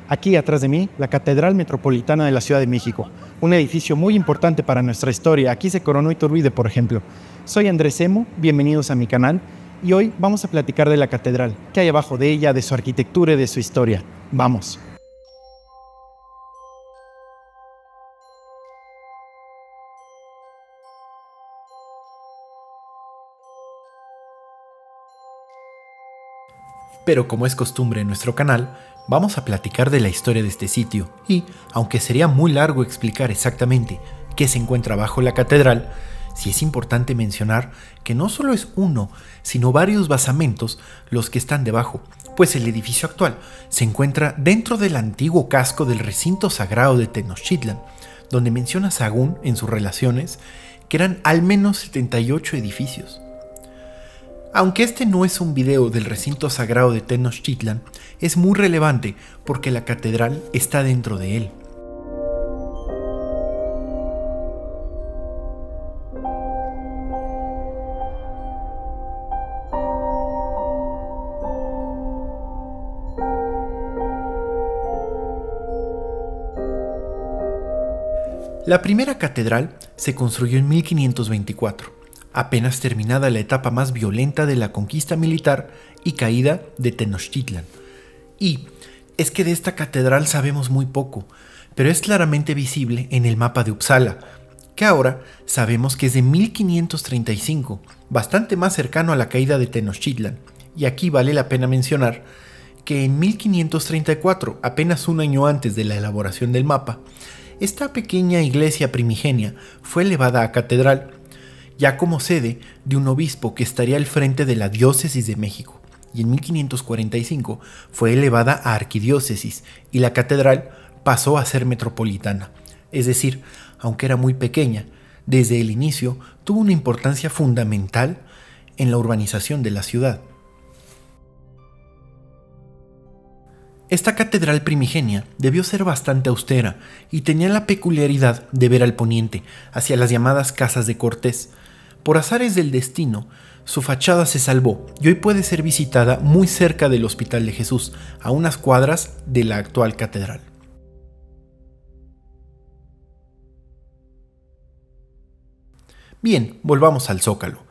Aquí atrás de mí, la Catedral Metropolitana de la Ciudad de México, un edificio muy importante para nuestra historia. Aquí se coronó Iturbide, por ejemplo. Soy Andrés Emo, bienvenidos a mi canal, y hoy vamos a platicar de la catedral, qué hay abajo de ella, de su arquitectura y de su historia. ¡Vamos! Pero como es costumbre en nuestro canal, vamos a platicar de la historia de este sitio y, aunque sería muy largo explicar exactamente qué se encuentra bajo la catedral, sí es importante mencionar que no solo es uno, sino varios basamentos los que están debajo, pues el edificio actual se encuentra dentro del antiguo casco del recinto sagrado de Tenochtitlan, donde menciona Sahagún en sus relaciones que eran al menos 78 edificios. Aunque este no es un video del recinto sagrado de Tenochtitlan, es muy relevante porque la catedral está dentro de él. La primera catedral se construyó en 1524. Apenas terminada la etapa más violenta de la conquista militar y caída de Tenochtitlan. Y es que de esta catedral sabemos muy poco, pero es claramente visible en el mapa de Uppsala, que ahora sabemos que es de 1535, bastante más cercano a la caída de Tenochtitlan. Y aquí vale la pena mencionar que en 1534, apenas un año antes de la elaboración del mapa, esta pequeña iglesia primigenia fue elevada a catedral, ya como sede de un obispo que estaría al frente de la diócesis de México, y en 1545 fue elevada a arquidiócesis y la catedral pasó a ser metropolitana. Es decir, aunque era muy pequeña, desde el inicio tuvo una importancia fundamental en la urbanización de la ciudad. Esta catedral primigenia debió ser bastante austera y tenía la peculiaridad de ver al poniente, hacia las llamadas casas de Cortés. Por azares del destino, su fachada se salvó y hoy puede ser visitada muy cerca del Hospital de Jesús, a unas cuadras de la actual catedral. Bien, volvamos al Zócalo.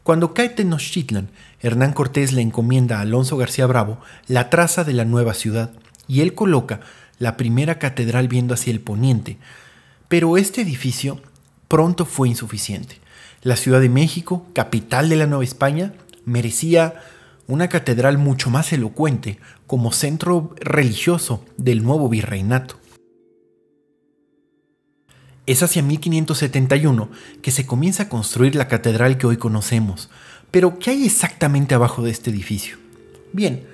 Cuando cae Tenochtitlan, Hernán Cortés le encomienda a Alonso García Bravo la traza de la nueva ciudad y él coloca la primera catedral viendo hacia el poniente. Pero este edificio pronto fue insuficiente. La Ciudad de México, capital de la Nueva España, merecía una catedral mucho más elocuente como centro religioso del nuevo virreinato. Es hacia 1571 que se comienza a construir la catedral que hoy conocemos. Pero, ¿qué hay exactamente abajo de este edificio? Bien,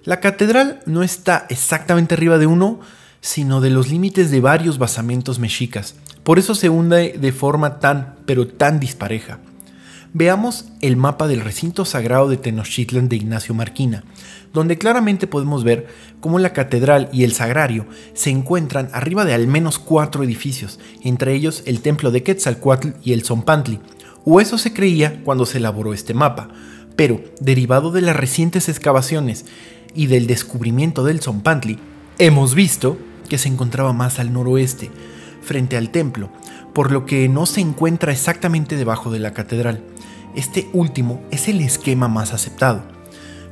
la catedral no está exactamente arriba de uno, sino de los límites de varios basamentos mexicas. Por eso se hunde de forma tan dispareja. Veamos el mapa del recinto sagrado de Tenochtitlan de Ignacio Marquina, donde claramente podemos ver cómo la catedral y el sagrario se encuentran arriba de al menos 4 edificios, entre ellos el templo de Quetzalcóatl y el Tzompantli, o eso se creía cuando se elaboró este mapa, pero derivado de las recientes excavaciones y del descubrimiento del Tzompantli, hemos visto que se encontraba más al noroeste, frente al templo, por lo que no se encuentra exactamente debajo de la catedral. Este último es el esquema más aceptado.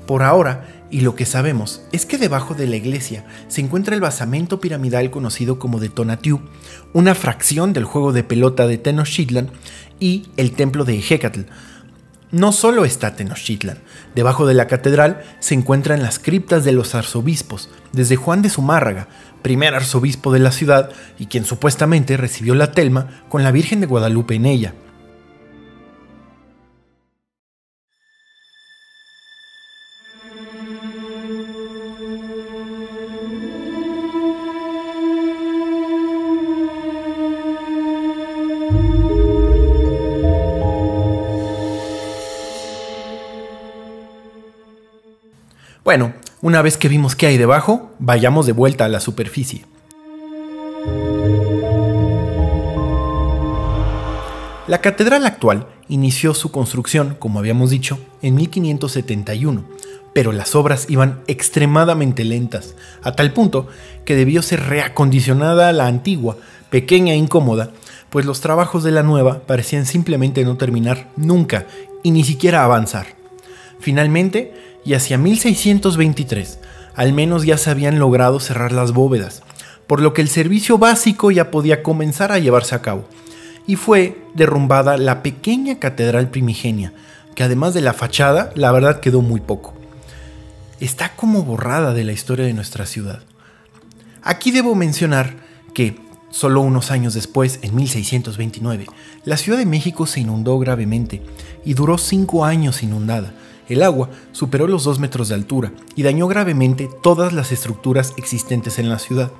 Por ahora, y lo que sabemos, es que debajo de la iglesia se encuentra el basamento piramidal conocido como de Tonatiuh, una fracción del juego de pelota de Tenochtitlan, y el templo de Ejecatl. No solo está Tenochtitlan, debajo de la catedral se encuentran las criptas de los arzobispos, desde Juan de Zumárraga, primer arzobispo de la ciudad y quien supuestamente recibió la telma con la Virgen de Guadalupe en ella. Bueno, una vez que vimos qué hay debajo, vayamos de vuelta a la superficie. La catedral actual inició su construcción, como habíamos dicho, en 1571, pero las obras iban extremadamente lentas, a tal punto que debió ser reacondicionada la antigua, pequeña e incómoda, pues los trabajos de la nueva parecían simplemente no terminar nunca y ni siquiera avanzar. Finalmente, y hacia 1623, al menos ya se habían logrado cerrar las bóvedas, por lo que el servicio básico ya podía comenzar a llevarse a cabo, y fue derrumbada la pequeña catedral primigenia, que además de la fachada, la verdad quedó muy poco. Está como borrada de la historia de nuestra ciudad. Aquí debo mencionar que, solo unos años después, en 1629, la Ciudad de México se inundó gravemente y duró 5 años inundada. El agua superó los 2 metros de altura y dañó gravemente todas las estructuras existentes en la ciudad.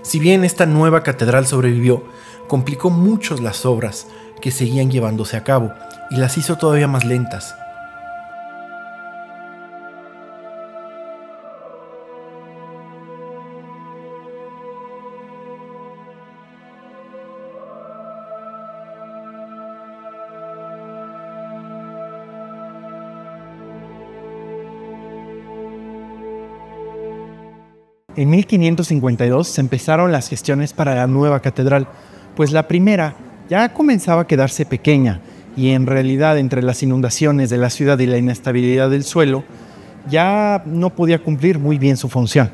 Si bien esta nueva catedral sobrevivió, complicó mucho las obras que seguían llevándose a cabo y las hizo todavía más lentas. En 1552 se empezaron las gestiones para la nueva catedral, pues la primera ya comenzaba a quedarse pequeña y en realidad entre las inundaciones de la ciudad y la inestabilidad del suelo ya no podía cumplir muy bien su función.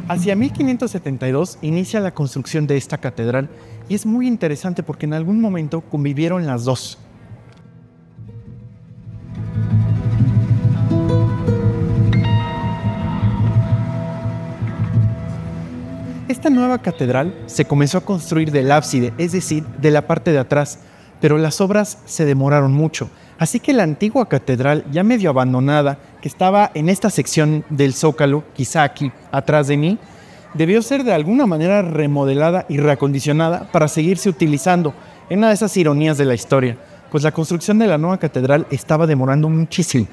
Hacia 1572 inicia la construcción de esta catedral y es muy interesante porque en algún momento convivieron las dos. Esta nueva catedral se comenzó a construir del ábside, es decir, de la parte de atrás, pero las obras se demoraron mucho. Así que la antigua catedral, ya medio abandonada, que estaba en esta sección del zócalo, quizá aquí atrás de mí, debió ser de alguna manera remodelada y reacondicionada para seguirse utilizando, en una de esas ironías de la historia, pues la construcción de la nueva catedral estaba demorando muchísimo.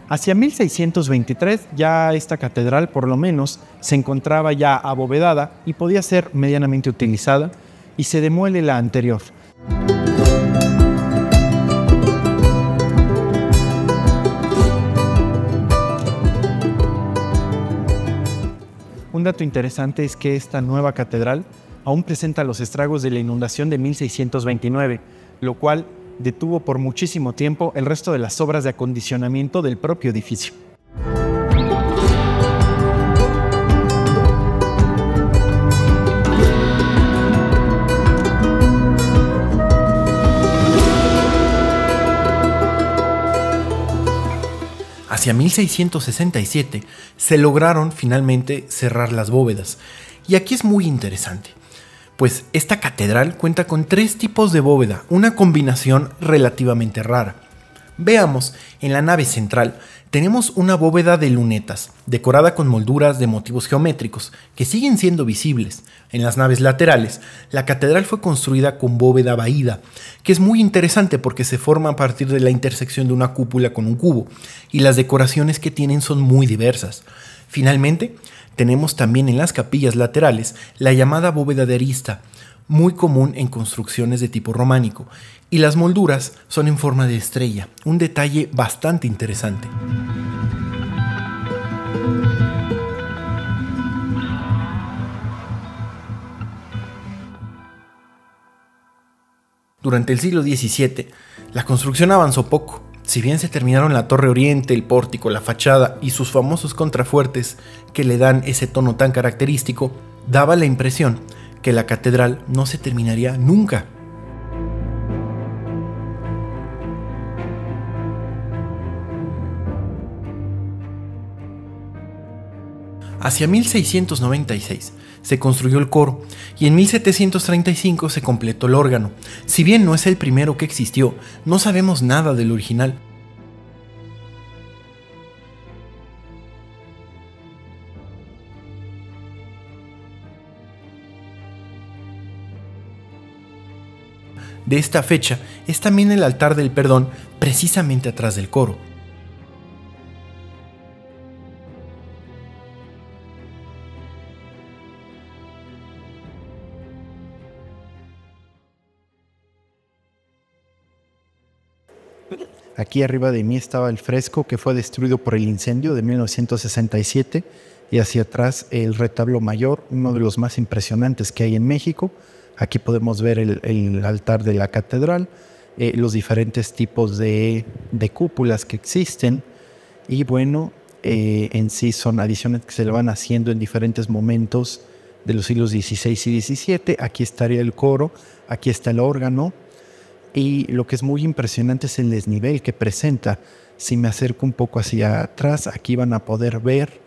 Hacia 1623 ya esta catedral por lo menos se encontraba ya abovedada y podía ser medianamente utilizada y se demuele la anterior. Un dato interesante es que esta nueva catedral aún presenta los estragos de la inundación de 1629, lo cual detuvo por muchísimo tiempo el resto de las obras de acondicionamiento del propio edificio. Hacia 1667 se lograron finalmente cerrar las bóvedas, y aquí es muy interesante, pues esta catedral cuenta con 3 tipos de bóveda, una combinación relativamente rara. Veamos, en la nave central tenemos una bóveda de lunetas, decorada con molduras de motivos geométricos, que siguen siendo visibles. En las naves laterales, la catedral fue construida con bóveda vaída, que es muy interesante porque se forma a partir de la intersección de una cúpula con un cubo, y las decoraciones que tienen son muy diversas. Finalmente, tenemos también en las capillas laterales la llamada bóveda de arista, muy común en construcciones de tipo románico, y las molduras son en forma de estrella, un detalle bastante interesante. Durante el siglo XVII, la construcción avanzó poco. Si bien se terminaron la Torre Oriente, el pórtico, la fachada y sus famosos contrafuertes que le dan ese tono tan característico, daba la impresión que la catedral no se terminaría nunca. Hacia 1696 se construyó el coro y en 1735 se completó el órgano. Si bien no es el primero que existió, no sabemos nada del original. De esta fecha es también el altar del perdón, precisamente atrás del coro. Aquí arriba de mí estaba el fresco que fue destruido por el incendio de 1967 y hacia atrás el retablo mayor, uno de los más impresionantes que hay en México. Aquí podemos ver el altar de la catedral, los diferentes tipos de cúpulas que existen y bueno, en sí son adiciones que se le van haciendo en diferentes momentos de los siglos XVI y XVII. Aquí estaría el coro, aquí está el órgano. Y lo que es muy impresionante es el desnivel que presenta. Si me acerco un poco hacia atrás, aquí van a poder ver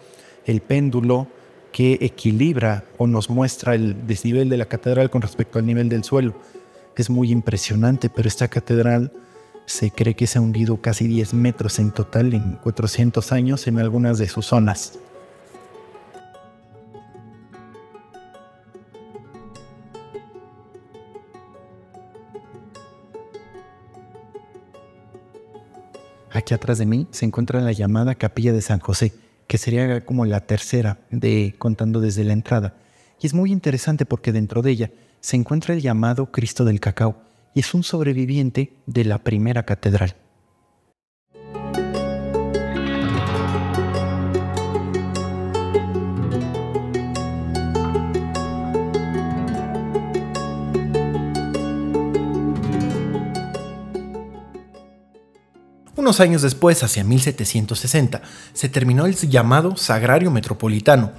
el péndulo que equilibra o nos muestra el desnivel de la catedral con respecto al nivel del suelo. Es muy impresionante, pero esta catedral se cree que se ha hundido casi 10 metros en total en 400 años en algunas de sus zonas. Aquí atrás de mí se encuentra la llamada Capilla de San José, que sería como la tercera contando desde la entrada. Y es muy interesante porque dentro de ella se encuentra el llamado Cristo del Cacao, y es un sobreviviente de la primera catedral. Unos años después, hacia 1760, se terminó el llamado Sagrario Metropolitano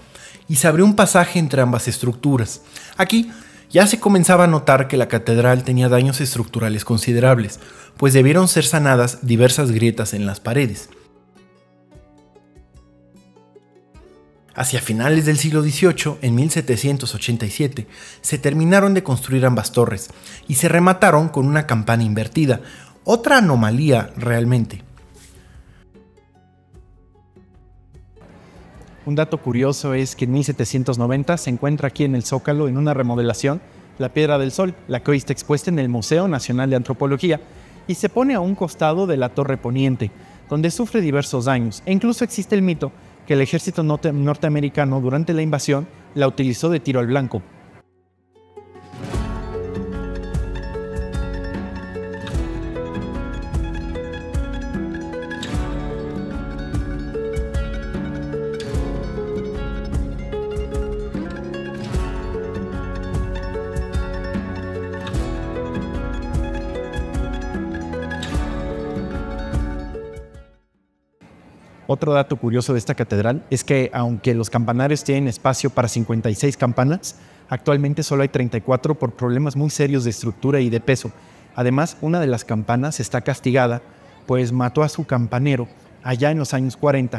y se abrió un pasaje entre ambas estructuras. Aquí ya se comenzaba a notar que la catedral tenía daños estructurales considerables, pues debieron ser sanadas diversas grietas en las paredes. Hacia finales del siglo XVIII, en 1787, se terminaron de construir ambas torres y se remataron con una campana invertida, otra anomalía realmente. Un dato curioso es que en 1790 se encuentra aquí en el Zócalo, en una remodelación, la Piedra del Sol, la que hoy está expuesta en el Museo Nacional de Antropología, y se pone a un costado de la Torre Poniente, donde sufre diversos daños, e incluso existe el mito que el ejército norteamericano durante la invasión la utilizó de tiro al blanco. Otro dato curioso de esta catedral es que, aunque los campanarios tienen espacio para 56 campanas, actualmente solo hay 34 por problemas muy serios de estructura y de peso. Además, una de las campanas está castigada, pues mató a su campanero allá en los años 40.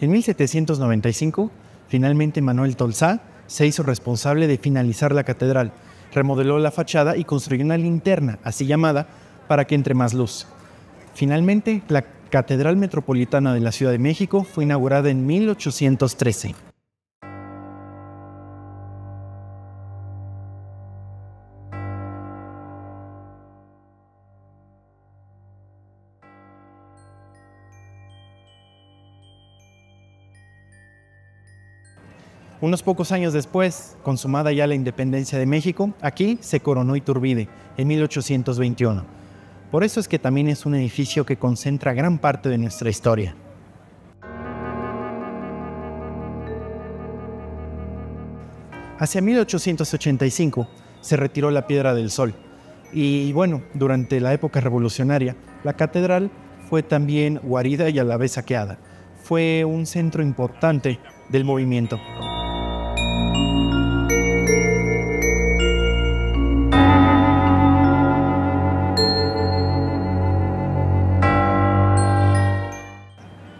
En 1795, finalmente Manuel Tolsá se hizo responsable de finalizar la catedral, remodeló la fachada y construyó una linterna, así llamada, para que entre más luz. Finalmente, la Catedral Metropolitana de la Ciudad de México fue inaugurada en 1813. Unos pocos años después, consumada ya la independencia de México, aquí se coronó Iturbide, en 1821. Por eso es que también es un edificio que concentra gran parte de nuestra historia. Hacia 1885 se retiró la Piedra del Sol. Y bueno, durante la época revolucionaria, la catedral fue también guarida y a la vez saqueada. Fue un centro importante del movimiento.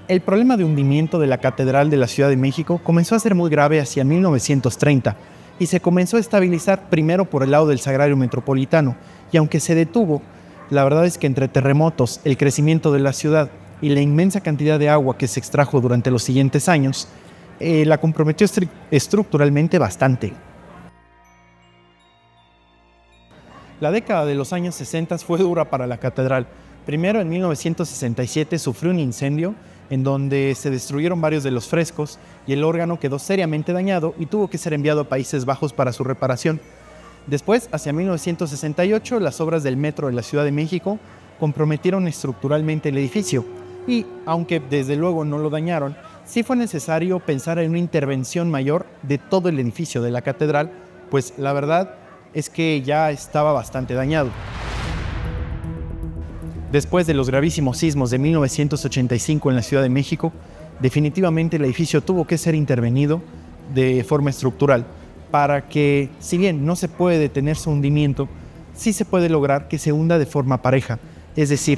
El problema de hundimiento de la Catedral de la Ciudad de México comenzó a ser muy grave hacia 1930 y se comenzó a estabilizar primero por el lado del Sagrario Metropolitano, y aunque se detuvo, la verdad es que entre terremotos, el crecimiento de la ciudad y la inmensa cantidad de agua que se extrajo durante los siguientes años, la comprometió estructuralmente bastante. La década de los años 60 fue dura para la catedral. Primero, en 1967 sufrió un incendio en donde se destruyeron varios de los frescos y el órgano quedó seriamente dañado y tuvo que ser enviado a Países Bajos para su reparación. Después, hacia 1968, las obras del metro de la Ciudad de México comprometieron estructuralmente el edificio y, aunque desde luego no lo dañaron, sí fue necesario pensar en una intervención mayor de todo el edificio de la catedral, pues la verdad es que ya estaba bastante dañado. Después de los gravísimos sismos de 1985 en la Ciudad de México, definitivamente el edificio tuvo que ser intervenido de forma estructural para que, si bien no se puede detener su hundimiento, sí se puede lograr que se hunda de forma pareja, es decir,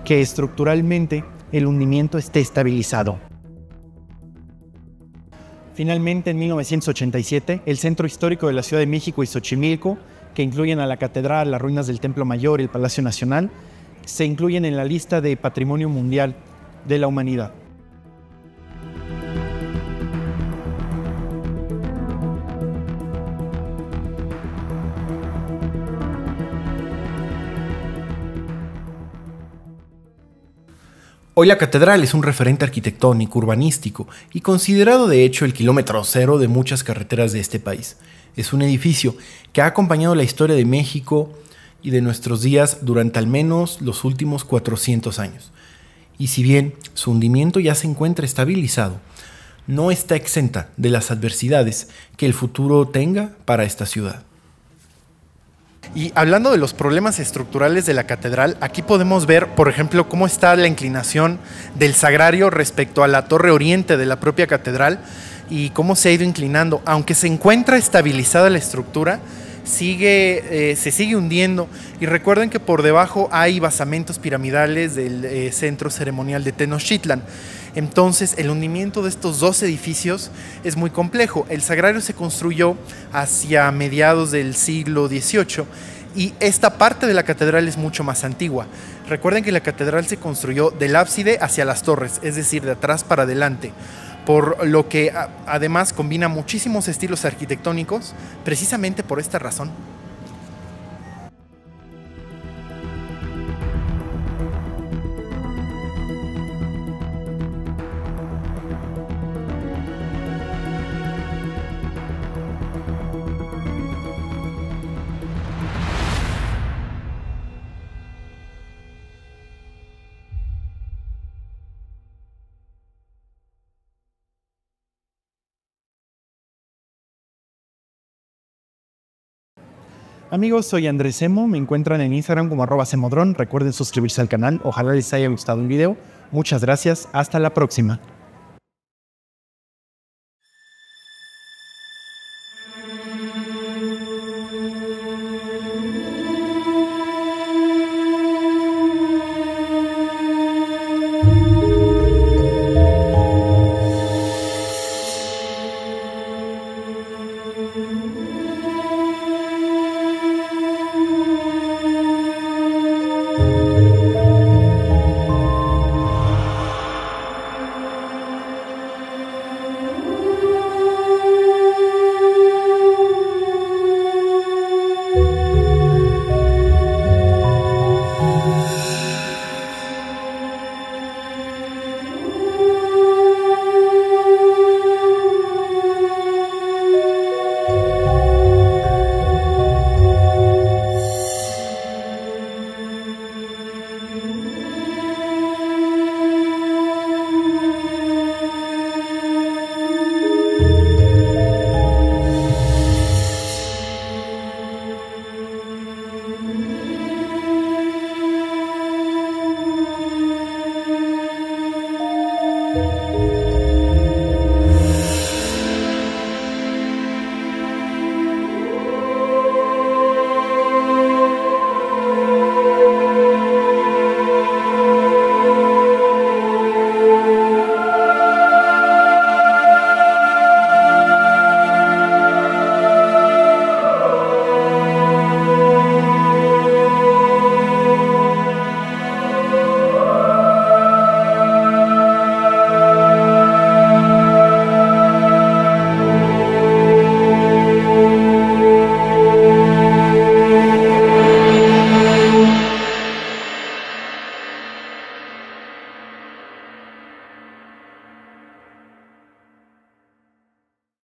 que estructuralmente el hundimiento esté estabilizado. Finalmente, en 1987, el Centro Histórico de la Ciudad de México y Xochimilco, que incluyen a la Catedral, las ruinas del Templo Mayor y el Palacio Nacional, se incluyen en la lista de Patrimonio Mundial de la Humanidad. Hoy la catedral es un referente arquitectónico, urbanístico y considerado de hecho el kilómetro cero de muchas carreteras de este país. Es un edificio que ha acompañado la historia de México y de nuestros días durante al menos los últimos 400 años. Y si bien su hundimiento ya se encuentra estabilizado, no está exenta de las adversidades que el futuro tenga para esta ciudad. Y hablando de los problemas estructurales de la catedral, aquí podemos ver, por ejemplo, cómo está la inclinación del sagrario respecto a la torre oriente de la propia catedral y cómo se ha ido inclinando. Aunque se encuentra estabilizada la estructura, se sigue hundiendo, y recuerden que por debajo hay basamentos piramidales del centro ceremonial de Tenochtitlan. Entonces el hundimiento de estos dos edificios es muy complejo. El sagrario se construyó hacia mediados del siglo XVIII y esta parte de la catedral es mucho más antigua. Recuerden que la catedral se construyó del ábside hacia las torres, es decir, de atrás para adelante, por lo que además combina muchísimos estilos arquitectónicos, precisamente por esta razón. Amigos, soy Andrés Semo, me encuentran en Instagram como @semodron. Recuerden suscribirse al canal, ojalá les haya gustado el video. Muchas gracias, hasta la próxima.